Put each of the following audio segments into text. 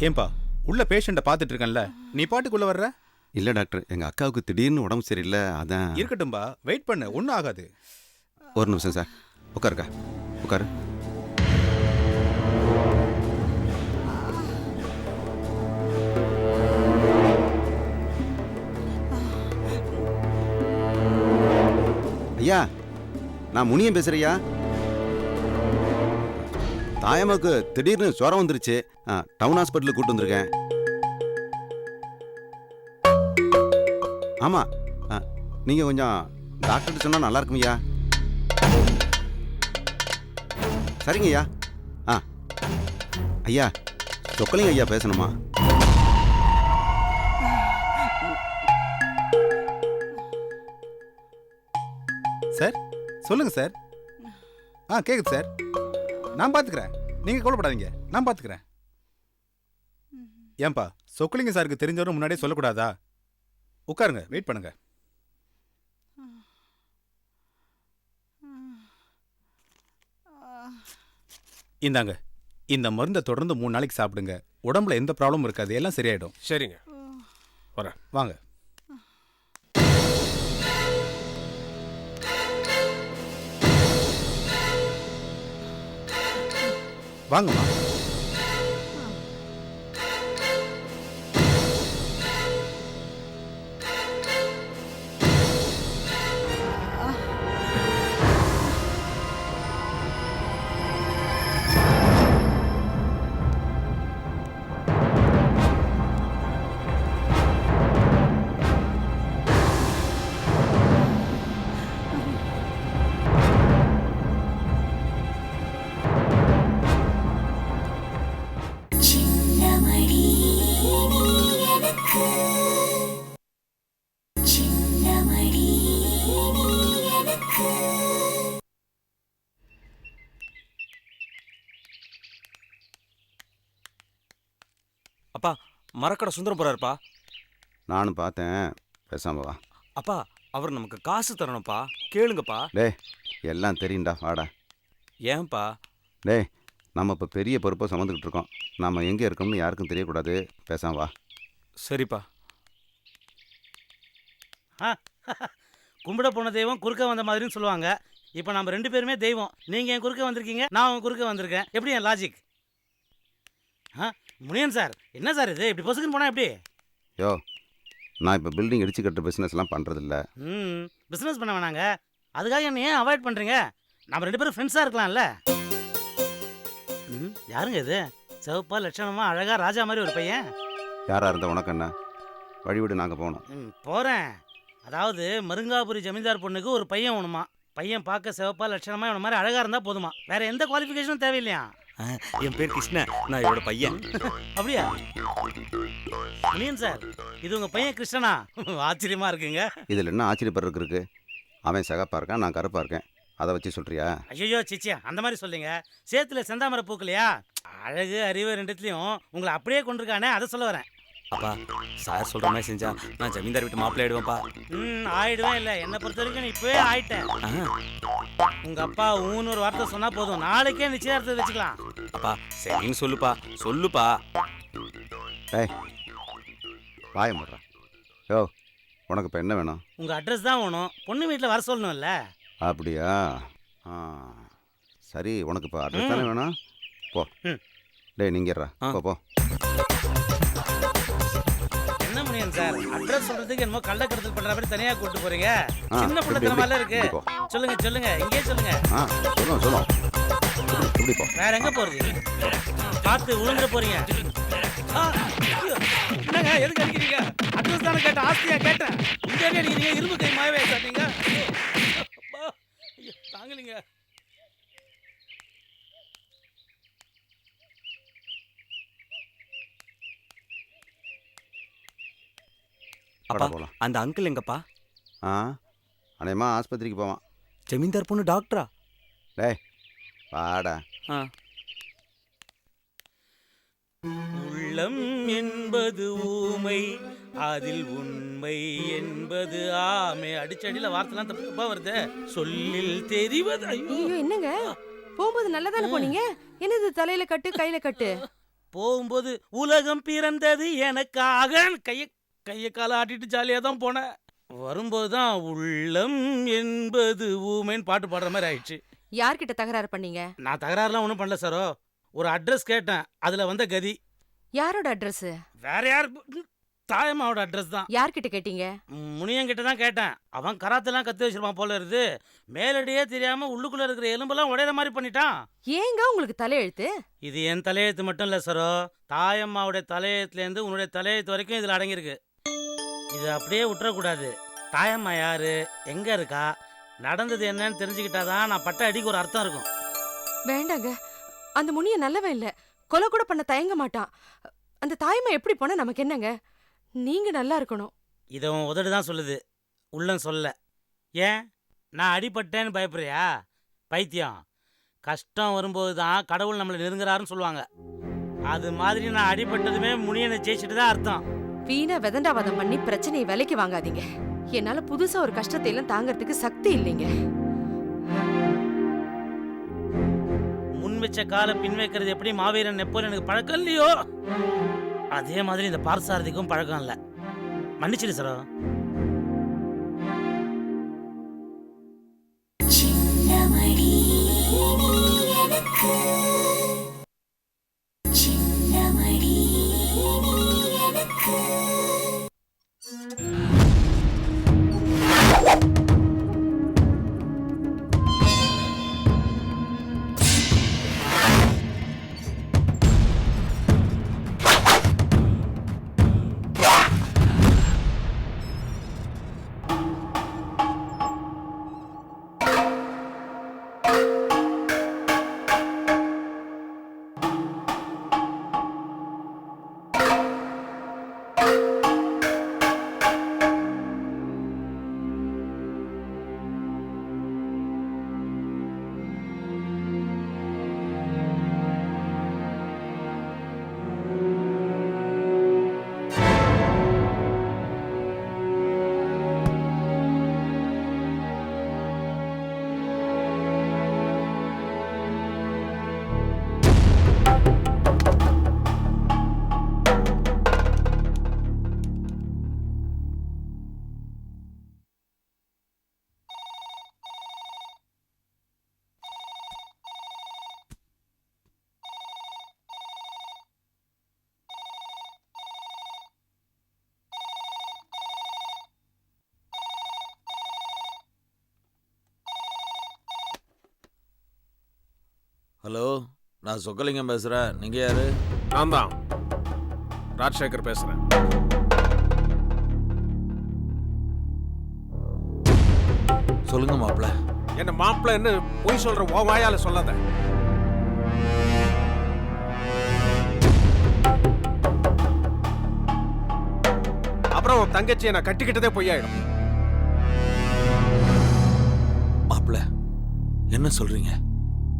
ஏன்பா உள்ள பேஷண்ட்டை பார்த்துட்டு இருக்கேன்ல, நீ பாட்டுக்குள்ள வர்ற? இல்லை டாக்டர், எங்கள் அக்காவுக்கு திடீர்னு உடம்பு சரியில்லை, அதான். இருக்கட்டும்பா, வெயிட் பண்ணு, ஒன்றும் ஆகாது. ஒரு நிமிஷம் சார், உட்காருக்கா, உட்காரு. ஐயா, நான் முனியன் பேசுறியா? தாயம்மாவுக்கு திடீர்னு ஜுரம் வந்துருச்சு, டவுன் ஹாஸ்பிட்டலுக்கு கூட்டு வந்திருக்கேன். ஆமாம், நீங்கள் கொஞ்சம் டாக்டர்கிட்ட சொன்னால் நல்லா இருக்கும் ஐயா. சரிங்க ஐயா. ஐயா, சொக்கலிங்க ஐயா பேசணுமா? சார் சொல்லுங்க சார். கேக்குது சார், நான் பார்த்துக்கிறேன், நீங்கள் கவலைப்படாதீங்க, நான் பார்த்துக்கிறேன். ஏன்பா சொக்கலிங்க சாருக்கு தெரிஞ்சவரும் முன்னாடியே சொல்லக்கூடாதா? உட்காருங்க, வெயிட் பண்ணுங்க. இந்தாங்க, இந்த மருந்தை தொடர்ந்து 3 நாளைக்கு சாப்பிடுங்க. உடம்புல எந்த ப்ராப்ளமும் இருக்காது, எல்லாம் சரியாயிடும். சரிங்க, வரேன். வாங்க. வாங்கம்மா. அப்பா, மரக்கடை சுந்தரம் போறாருப்பா. நானும் பார்த்தேன், பேசாம வா. அப்பா, அவர் நமக்கு காசு தரணும்ப்பா, கேளுங்கப்பா. டேய், எல்லாம் தெரியும்டா, வாடா. ஏன்பா? டேய், நம்ம இப்போ பெரிய பொறுப்பை சுமந்துக்கிட்டு இருக்கோம், நம்ம எங்கே இருக்கோம்னு யாருக்கும் தெரியக்கூடாது, பேசாம வா. சரிப்பா. கும்பிட போன தெய்வம் குறுக்க வந்த மாதிரின்னு சொல்லுவாங்க. இப்போ நம்ம 2 பேருமே தெய்வம். நீங்கள் என் குறுக்க வந்திருக்கீங்க, நான் உன் குறுக்க வந்திருக்கேன். எப்படி என் லாஜிக்? முனியன் சார், என்ன சார் இது இப்படி பொசுக்குன்னு போனால் எப்படி? யோ, நான் இப்போ பில்டிங் இடிச்சு கட்டுற பிஸ்னஸ்லாம் பண்ணுறதில்ல. பிஸ்னஸ் பண்ண வேணாங்க, அதுக்காக என்ன ஏன் அவாய்ட் பண்ணுறீங்க? நம்ம 2 பேரும் ஃப்ரெண்ட்ஸாக இருக்கலாம்ல. யாருங்க இது? சிவப்பா லட்சணமா அழகா ராஜா மாதிரி ஒரு பையன். யாராக இருந்தால் உனக்கு என்ன? வழிவிடு, நாங்கள் போகணும். போகிறேன். அதாவது மருங்காபுரி ஜமீன்தார் பொண்ணுக்கு ஒரு பையன் வேணுமா. பையன் பார்க்க சிவப்பா லட்சணமா இவன மாதிரி அழகாக இருந்தால் போதுமா, வேற எந்த குவாலிஃபிகேஷனும் தேவையில்லையா? என் பேர் கிருஷ்ணன், நான் இவரோட பையன். அப்படியா? முனியன் சார், இது உங்கள் பையன் கிருஷ்ணனா? ஆச்சரியமாக இருக்குங்க. இதில் என்ன ஆச்சரியப்படுறதுக்கு இருக்கு? அவன் சகப்பாக இருக்கான், நான் கருப்பாக இருக்கேன், அதை வச்சு சொல்கிறியா? ஐயோ சிச்சியா, அந்த மாதிரி சொல்லுங்க. சேத்துல செந்தாமரை பூக்கலையா? அழகு அறிவு 2த்துலையும் உங்களை அப்படியே கொண்டிருக்கானே, அதை சொல்ல வரேன். அப்பா, சார் சொல்ற மாதிரி செஞ்சா நான் ஜமீன்தார் வீட்டு மாப்பிள்ளை ஆயிடுவேன்ப்பா. ஆயிடுவேன். இல்லை, என்னை பொறுத்த வரைக்கும் நீ இப்போவே ஆயிட்டேன். உங்கள் அப்பா ஊன்னு ஒரு வார்த்தை சொன்னால் போதும், நாளைக்கே நிச்சயதார்த்தத்தை வச்சுக்கலாம். அப்பா சரின்னு சொல்லுப்பா, சொல்லுப்பா. ஏய், வாய முடுறா. யோ, உனக்கு இப்போ என்ன வேணும்? உங்கள் அட்ரஸ் தான் வேணும். பொண்ணு வீட்டில் வர சொல்லணும்ல. அப்படியா? சரி, உனக்கு இப்போ அட்ரஸ் தானே வேணும், போ. டேய், நீங்கறா, போ. என்ன முனியன் சார், அட்ரஸ் சொல்றதுக்கு என்னமோ கள்ளக்கடத்தல் பண்ற மாதிரி தனியா கூட்டு போறீங்க? சின்ன புள்ளத்தனமால இருக்கு. சொல்லுங்க, இங்கே சொல்லுங்க. சொல்லுங்க. இப்படி போ. வேற எங்க போறது? பார்த்து விழுந்துட போறீங்க. என்னங்க, எதுக்கு அடிக்கிறீங்க? அட்ரஸ் தானே கேட்டேன், ஆஸ்தியா கேட்டேன். இங்கே அடிக்கிறீங்க, இரும்பு கை மாயவே சாட்டீங்க. தாங்கலீங்க. அப்பா, அந்த அங்கிள் எங்கப்பா? அநேகமா ஆஸ்பத்திரிக்கு போவான். ஜமீன்தார் பொண்ணு டாக்டரா? டேய், வாடா. உள்ளம் என்பது ஊமை, அதில் உண்மை என்பது ஆமை. அடிச்சடியில வார்த்தைலாம் தப்பா வருது. சொல்லில் தெரிவது. ஐயோ, என்னங்க போகும்போது நல்லதானே போனீங்க? என்னது தலையில கட்டு கையில கட்டு? போகும்போது உலகம் பிறந்தது எனக்காக கையை காலை ஆட்டிட்டு ஜாலியாக தான் போனேன். வரும்போது தான் உள்ளம் என்பது ஊமைன்னு பாட்டு பாடுற மாதிரி ஆயிடுச்சு. யார்கிட்ட தகராறு பண்ணீங்க? நான் தகராறுலாம் ஒன்றும் பண்ணல சாரோ. ஒரு அட்ரஸ் கேட்டேன், அதில் வந்த கதி. யாரோட அட்ரஸ்? வேற யார்? தாயம்மாவோட அட்ரஸ் தான். யார்கிட்ட கேட்டீங்க? முனியங்கிட்ட தான் கேட்டேன். அவன் கராத்தெல்லாம் கற்று வச்சிருப்பான் போல இருக்குது. மேலடியே தெரியாமல் உள்ளுக்குள்ளே இருக்கிற எலும்பெல்லாம் உடையிற மாதிரி பண்ணிட்டான். ஏங்க உங்களுக்கு தலையெழுத்து? இது என் தலையெழுத்து மட்டும் இல்லை சரோ. தாயம்மாவுடைய தலையெழுத்துலேருந்து உன்னுடைய தலையெழுத்து வரைக்கும் இதில் அடங்கியிருக்கு. இது அப்படியே விட்டுறக்கூடாது. தாயம்மா யாரு, எங்கே இருக்கா, நடந்தது என்னன்னு தெரிஞ்சுக்கிட்டாதான் நான் பட்ட அடிக்கு ஒரு அர்த்தம் இருக்கும். வேண்டாங்க, அந்த முனிய நல்லவன் இல்ல. கொலை கூட பண்ண தயங்க மாட்டான். அந்த தாயம்மா எப்படி போனா நமக்கு என்னங்க? நீங்க நல்லா இருக்கணும். இதை உன் உதடு தான் சொல்லுது, உள்ளம் சொல்ல. ஏன் நான் அடிபட்டேன்னு பயப்படுறியா? பைத்தியம். கஷ்டம் வரும்போது தான் கடவுள் நம்மளை நெருங்குறாருன்னு சொல்லுவாங்க. அது மாதிரி நான் அடிபட்டதுமே முனியனை ஜெயிச்சுட்டு தான் அர்த்தம். வீணா வெதண்டாவாதம் பண்ணி பிரச்சனையை விலைக்கு வாங்காதீங்க. என்னால புதுசா ஒரு கஷ்டத்தை எல்லாம் தாங்கறதுக்கு சக்தி இல்லைங்க. முன் வச்ச காலை பின் வைக்கிறது எப்படி மாவீரன் நெப்போலியனுக்கு பழக்கம் இல்லையோ, அதே மாதிரி இந்த பார்சாரதிக்கும் பழக்கம் இல்லை. மன்னிச்சிடு சரோ. ஹலோ, நான் சொக்கலிங்கம் பேசுகிறேன். நீங்கள் யார்? நான் தான் ராஜசேகர் பேசுகிறேன். சொல்லுங்க மாப்பிள்ள. என்ன மாப்பிள்ள என்ன பொய் சொல்ற? ஓ வாயால சொல்லாத. அப்புறம் உன் தங்கச்சியை நான் கட்டிக்கிட்டதே பொய்யாயிடும். மாப்பிள்ள என்ன சொல்றீங்க?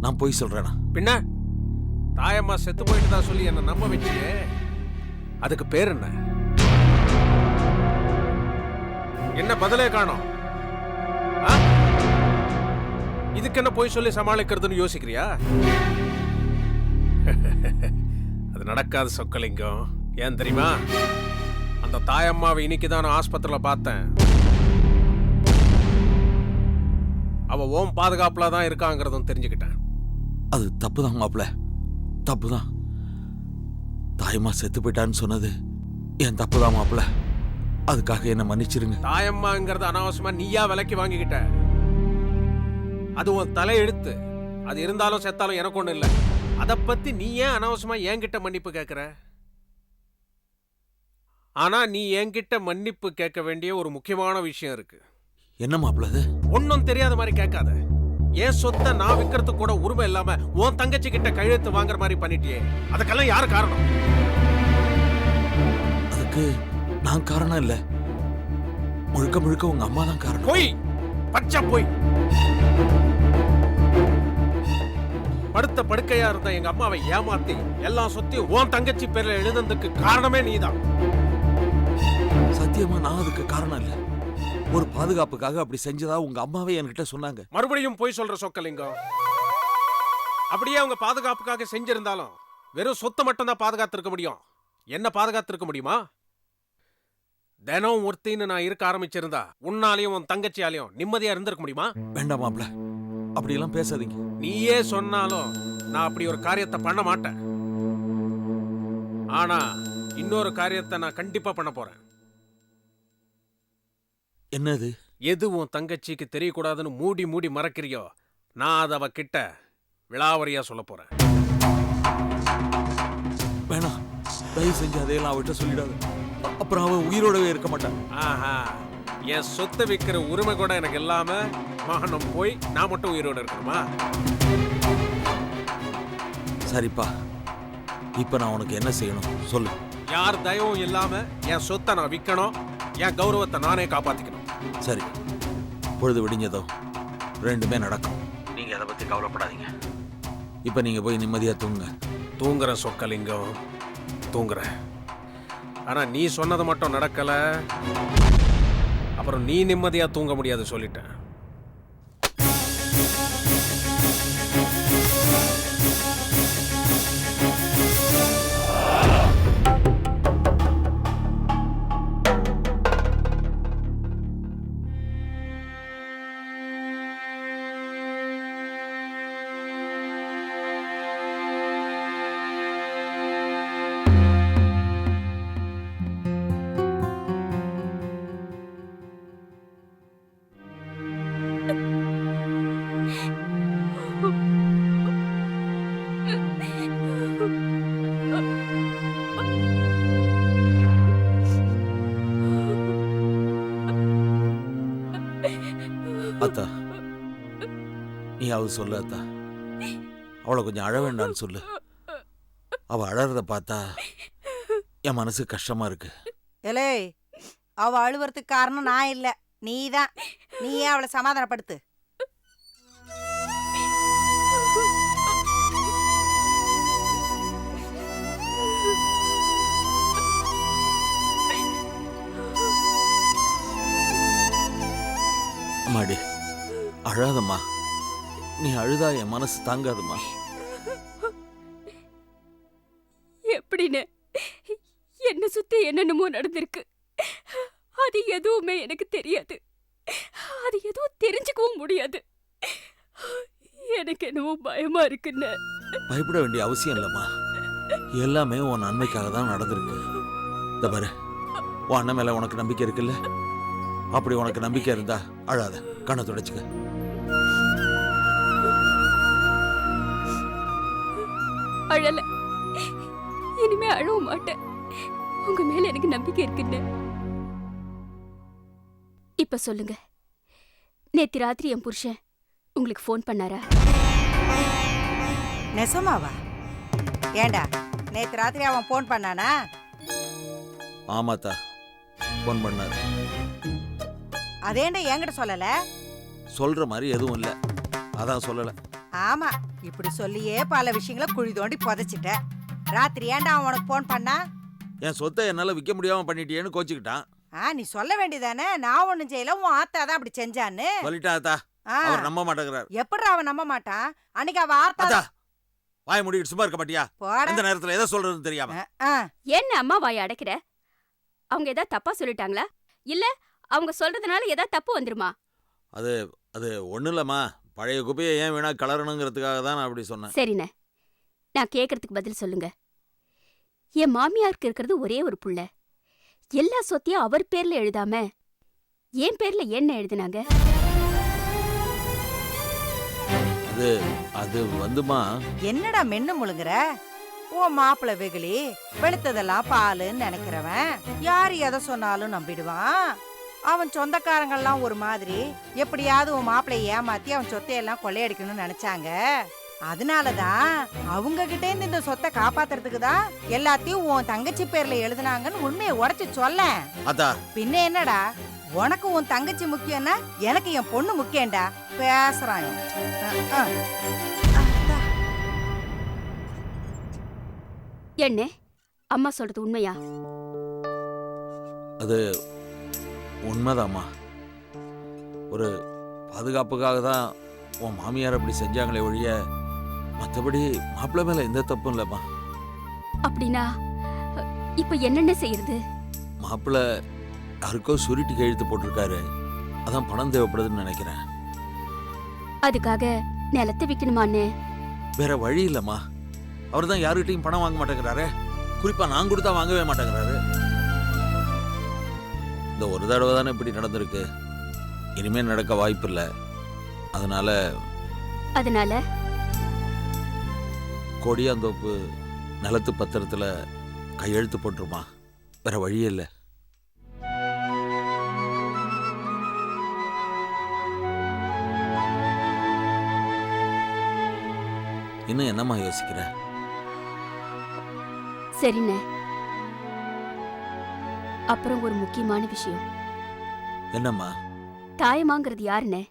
நான் பொய் சொல்றேனா? பின்ன தாயம்மா செத்து போயிட்டு தான் சொல்லி என்ன நம்ப வச்சியே, அதுக்கு பேர் என்ன? என்ன பதிலே காணோம்? இதுக்கு என்ன பொய் சொல்லி சமாளிக்கிறதுன்னு யோசிக்கிறியா? அது நடக்காது சொக்கலிங்கம். ஏன் தெரியுமா? அந்த தாயம்மாவை இன்னைக்குதான் நான் ஆஸ்பத்திரியில் பார்த்தேன். அவ ஓம் பாதுகாப்புல தான் இருக்காங்கிறதும் தெரிஞ்சுக்கிட்டேன். அது தப்புதான் மாப்பிள்ள, தப்புதான். தாயம்மா செத்து போயிட்டான்னு சொன்னது என் தப்புதான் மாப்பிள்ள. அதுக்காக என்ன மன்னிச்சிருங்க. தாயம்மாங்கிறது அனாவசியமா நீயா விலைக்கு வாங்கிக்கிட்ட. அது உன் தலை எழுத்து. அது இருந்தாலும் செத்தாலும் எனக்கு ஒண்ணு இல்லை. அதை பத்தி நீ ஏன் அனாவசியமா என்கிட்ட மன்னிப்பு கேட்கிற? ஆனா நீ என்கிட்ட மன்னிப்பு கேட்க வேண்டிய ஒரு முக்கியமான விஷயம் இருக்கு. என்ன மாப்பிள்ள அது? ஒன்னும் தெரியாத மாதிரி கேட்காத. என் சொத்தை நான் விற்கிறதுக்கு கூட உரிமை இல்லாம உன் தங்கச்சி கிட்ட கையெழுத்து வாங்குற மாதிரி பண்ணிட்டியே, அதுக்கெல்லாம் யாரு காரணம்? அதுக்கு நான் காரணம் இல்ல, முழுக்க முழுக்க உங்க அம்மா தான் காரணம். போய் பச்சை போய். படுத்த படுக்கையா இருந்த எங்க அம்மாவை ஏமாத்தி எல்லா சொத்தையும் உன் தங்கச்சி பேர்ல எழுதுறதுக்கு காரணமே நீதான். சத்தியமா நான் அதுக்கு காரணம் இல்ல. ஒரு பாதுகாப்புக்காக அப்படி செஞ்சதா உங்க அம்மாவே என்கிட்ட சொன்னாங்க. மறுபடியும் போய் சொல்ற சொக்கலிங்கம். அப்படியே அவங்க பாதுகாப்புக்காக செஞ்சிருந்தாலும் வெறும் சொத்தை மட்டும் தான் பாதுகாத்திருக்க முடியும். என்ன பாதுகாத்திருக்க முடியுமா? தினம் ஒருத்தின்னு நான் இருக்க ஆரம்பிச்சிருந்தா உன்னாலையும் உன் தங்கச்சியாலையும் நிம்மதியா இருந்திருக்க முடியுமா? வேண்டாம் மாப்ள, அப்படியெல்லாம் பேசாதீங்க. நீயே சொன்னாலும் நான் அப்படி ஒரு காரியத்தை பண்ண மாட்டேன். ஆனா இன்னொரு காரியத்தை நான் கண்டிப்பா பண்ண போறேன். என்னது? எது உன் தங்கச்சிக்கு தெரியக்கூடாதுன்னு மூடி மூடி மறக்கிறியோ, நான் அதை அவ கிட்ட விளாவரியா சொல்ல போறேன். வேணாம், தயவு செஞ்சு அதையெல்லாம் அவட்ட சொல்லிடாது. அப்புறம் அவன் உயிரோடவே இருக்க மாட்டான். ஆஹா, என் சொத்தை விற்கிற உரிமை கூட எனக்கு இல்லாம மகனம் போய் நான் மட்டும் உயிரோட இருக்கணுமா? சரிப்பா, இப்ப நான் உனக்கு என்ன செய்யணும் சொல்லு. யார் தயவும் இல்லாம என் சொத்தை நான் விற்கணும், என் கௌரவத்தை நானே காப்பாத்திக்கணும். சரி, பொழுது விடிஞ்சதோ ரெண்டுமே நடக்கும். நீங்க அதை பத்தி கவலைப்படாதீங்க. இப்ப நீங்க போய் நிம்மதியா தூங்குங்க. தூங்குற சொக்கலிங்கம், தூங்குற. ஆனா நீ சொன்னது மட்டும் நடக்கல, அப்புறம் நீ நிம்மதியா தூங்க முடியாது சொல்லிட்டேன். அத்தா, நீயாவது சொல்லு அத்தா. அவளை கொஞ்சம் அழ வேண்டான்னு சொல்லு. அவ அழறத பார்த்தா என் மனசு கஷ்டமா இருக்கு. ஏலே, அவ அழுவறதுக்கு காரணம் நான் இல்ல, நீதான். நீயே அவளை சமாதானப்படுத்து. அம்மாடி, அழாதம்மா. நீ அழுதா என் மனசு தாங்காதும்மா. எப்படின்னு என்ன சுத்தி என்னென்னமோ நடந்திருக்கு. அது எதுவுமே எனக்கு தெரியாது. அது எதுவும் தெரிஞ்சுக்கவும் முடியாது. எனக்கு என்னவோ பயமா இருக்குன்னு. பயப்பட வேண்டிய அவசியம் இல்லம்மா. எல்லாமே உன் நன்மைக்காக தான் நடந்திருக்கு. இந்த பாரு, உன் அண்ணன் மேல உனக்கு நம்பிக்கை இருக்குல்ல? அப்படி உனக்கு நம்பிக்கை இருந்தா அழாத, கண்ணை துடைச்சுக்க. அழல, இனிமே அழவும் மாட்டேன். உங்க மேல எனக்கு நம்பிக்கை இருக்குன்னு. இப்ப சொல்லுங்க, நேத்து ராத்திரி என் புருஷன் உங்களுக்கு ஃபோன் பண்ணாரா? நெசமாவா? ஏண்டா, நேத்து ராத்திரி அவன் போன் பண்ணானா? ஆமாத்தா, ஃபோன் பண்ணாரு. அதேண்டா என்கிட்ட சொல்லல? சொல்ற மாதிரி எதுவும் இல்ல, அதான் சொல்லல. ஆமா, இப்படி சொல்லியே பல விஷயங்களை குழி தோண்டி புதைச்சிட்ட. ராத்திரி ஏண்டா அவன் உனக்கு போன் பண்ணா? என் சொத்தை என்னால விற்க முடியாம பண்ணிட்டியேன்னு கோச்சுக்கிட்டான். நீ சொல்ல வேண்டியதானே, நான் ஒண்ணும் செய்யல, உன் ஆத்தா தான் அப்படி செஞ்சான்னு. சொல்லிட்டாத்தா, அவர் நம்ப மாட்டேங்கிறார். எப்படி அவன் நம்ப மாட்டான்? அன்னைக்கு அவ ஆத்தா வாய் முடிக்கிட்டு சும்மா இருக்க மாட்டியா? இந்த நேரத்துல எதை சொல்றதுன்னு தெரியாம. என்ன அம்மா வாய் அடைக்கிற? அவங்க ஏதாவது தப்பா சொல்லிட்டாங்களா? இல்ல அவங்க சொல்றதுனால ஏதாவது தப்பு வந்துருமா? அது அது ஒண்ணும் இல்லம்மா, பழைய குப்பையை ஏன் வேணா கலரணுங்கிறதுக்காக தான் நான் அப்படி சொன்னேன். சரிண்ணே, நான் கேக்குறதுக்கு பதில் சொல்லுங்க. என் மாமியாருக்கு இருக்கிறது ஒரே ஒரு புள்ள. எல்லா சொத்தையும் அவர் பேர்ல எழுதாம என் பேர்ல என்ன எழுதினாங்க? அது அது வந்துமா. என்னடா மென்னு முழுங்குற? உன் மாப்பிள்ள வெகுளி வெளுத்ததெல்லாம் பாலுன்னு நினைக்கிறவன் யாரு எதை சொன்னாலும் நம்பிடுவான். அவன் சொந்தக்காரங்கள்லாம் ஒரு மாதிரி எப்படியாவது உன் மாப்பிள்ளைய ஏமாத்தி அவன் சொத்தையெல்லாம் கொள்ளையடிக்கணும்னு நினைச்சாங்க. அதனாலதான் அவங்க கிட்டே இருந்து இந்த சொத்தை காப்பாத்துறதுக்கு தான் எல்லாத்தையும் உன் தங்கச்சி பேர்ல எழுதுனாங்கன்னு உண்மையை உடைச்சு சொல்ல. பின்ன என்னடா, உனக்கு உன் தங்கச்சி முக்கியம்னா எனக்கு என் பொண்ணு முக்கியம்டா. பேசுறான். என்ன அம்மா சொல்றது உண்மையா? அது உண்மைதாம்மா. ஒரு பாதுகாப்புக்காக தான் உன் மாமியார் அப்படி செஞ்சாங்களே ஒழிய மற்றபடி மாப்பிள்ளை மேல எந்த தப்பும் இல்லைம்மா. அப்படின்னா இப்ப என்னென்ன செய்யறது? மாப்பிள்ள யாருக்கோ சுருட்டி கையெழுத்து போட்டிருக்காரு, அதான் பணம் தேவைப்படுதுன்னு நினைக்கிறேன். அதுக்காக நிலத்தை விக்கணுமான்னு? வேற வழி இல்லம்மா. அவர் தான் யாருக்கிட்டையும் பணம் வாங்க மாட்டேங்கிறாரு, குறிப்பா நான் கொடுத்தா வாங்கவே மாட்டேங்கிறாரு. இந்த ஒரு தடவை தானே இப்படி நடந்திருக்கு, இனிமேல் நடக்க வாய்ப்பு இல்லை. அதனால கொடியாந்தோப்பு நிலத்து பத்திரத்துல கையெழுத்து போட்டுருமா, வேற வழியே இல்லை. இன்னும் என்னம்மா யோசிக்கிற? சரிண்ணே. அப்புறம் ஒரு முக்கியமான விஷயம். என்னம்மா? தாயமாங்கிறது யாருண்ணே?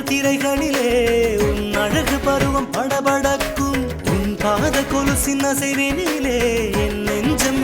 திரைகளிலே உன் அழகு பருவம் படபடக்கும், உன் பாத கொலுசின் அசைவினிலே என் நெஞ்சம்